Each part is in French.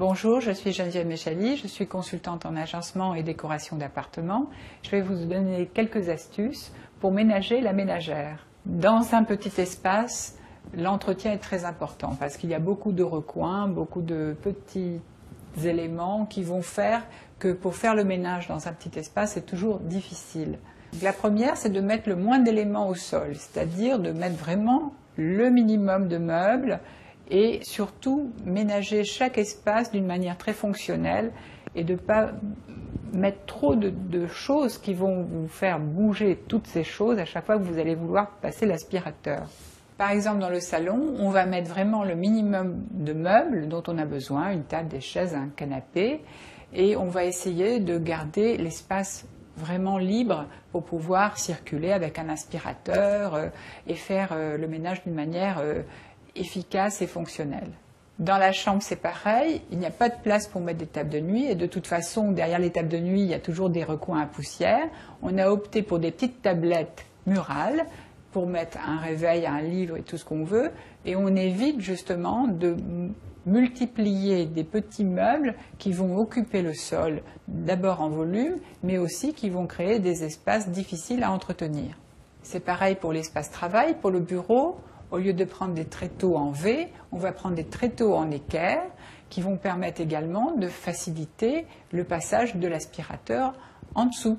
Bonjour, je suis Geneviève Méchali, je suis consultante en agencement et décoration d'appartements. Je vais vous donner quelques astuces pour ménager la ménagère. Dans un petit espace, l'entretien est très important parce qu'il y a beaucoup de recoins, beaucoup de petits éléments qui vont faire que pour faire le ménage dans un petit espace, c'est toujours difficile. La première, c'est de mettre le moins d'éléments au sol, c'est-à-dire de mettre vraiment le minimum de meubles et surtout ménager chaque espace d'une manière très fonctionnelle et de ne pas mettre trop de choses qui vont vous faire bouger toutes ces choses à chaque fois que vous allez vouloir passer l'aspirateur. Par exemple, dans le salon, on va mettre vraiment le minimum de meubles dont on a besoin, une table, des chaises, un canapé, et on va essayer de garder l'espace vraiment libre pour pouvoir circuler avec un aspirateur et faire le ménage d'une manière efficace et fonctionnelle. Dans la chambre, c'est pareil, il n'y a pas de place pour mettre des tables de nuit et de toute façon, derrière les tables de nuit, il y a toujours des recoins à poussière. On a opté pour des petites tablettes murales pour mettre un réveil, un livre et tout ce qu'on veut, et on évite justement de multiplier des petits meubles qui vont occuper le sol, d'abord en volume, mais aussi qui vont créer des espaces difficiles à entretenir. C'est pareil pour l'espace travail, pour le bureau. Au lieu de prendre des tréteaux en V, on va prendre des tréteaux en équerre qui vont permettre également de faciliter le passage de l'aspirateur en dessous.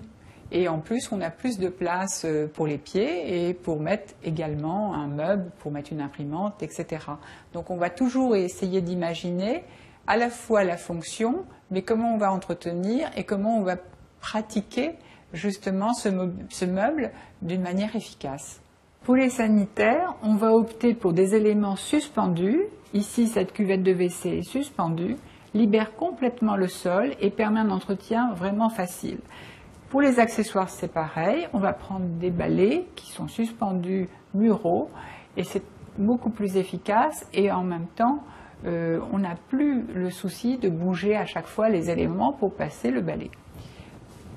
Et en plus, on a plus de place pour les pieds et pour mettre également un meuble, pour mettre une imprimante, etc. Donc on va toujours essayer d'imaginer à la fois la fonction, mais comment on va entretenir et comment on va pratiquer justement ce meuble d'une manière efficace. Pour les sanitaires, on va opter pour des éléments suspendus. Ici, cette cuvette de WC est suspendue, libère complètement le sol et permet un entretien vraiment facile. Pour les accessoires, c'est pareil. On va prendre des balais qui sont suspendus muraux et c'est beaucoup plus efficace et en même temps, on n'a plus le souci de bouger à chaque fois les éléments pour passer le balai.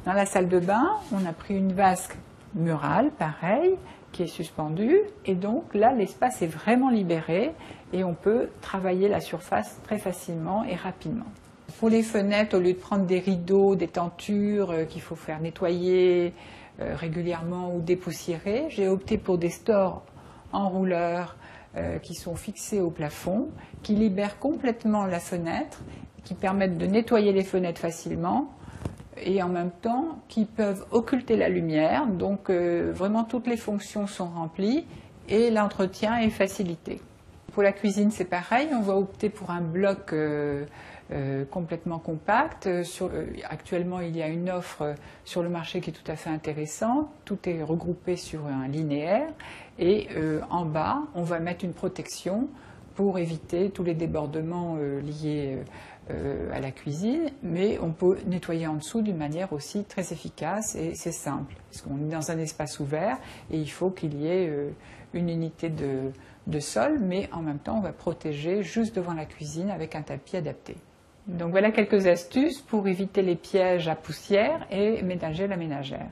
Dans la salle de bain, on a pris une vasque murale, pareil, qui est suspendue et donc là, l'espace est vraiment libéré et on peut travailler la surface très facilement et rapidement. Pour les fenêtres, au lieu de prendre des rideaux, des tentures qu'il faut faire nettoyer régulièrement ou dépoussiérer, j'ai opté pour des stores enrouleurs qui sont fixés au plafond, qui libèrent complètement la fenêtre, qui permettent de nettoyer les fenêtres facilement et en même temps qui peuvent occulter la lumière. Donc vraiment toutes les fonctions sont remplies et l'entretien est facilité. Pour la cuisine, c'est pareil, on va opter pour un bloc complètement compact. Actuellement, il y a une offre sur le marché qui est tout à fait intéressante. Tout est regroupé sur un linéaire et en bas, on va mettre une protection pour éviter tous les débordements liés à la cuisine, mais on peut nettoyer en dessous d'une manière aussi très efficace et c'est simple, parce qu'on est dans un espace ouvert et il faut qu'il y ait une unité de sol, mais en même temps on va protéger juste devant la cuisine avec un tapis adapté. Donc voilà quelques astuces pour éviter les pièges à poussière et ménager la ménagère.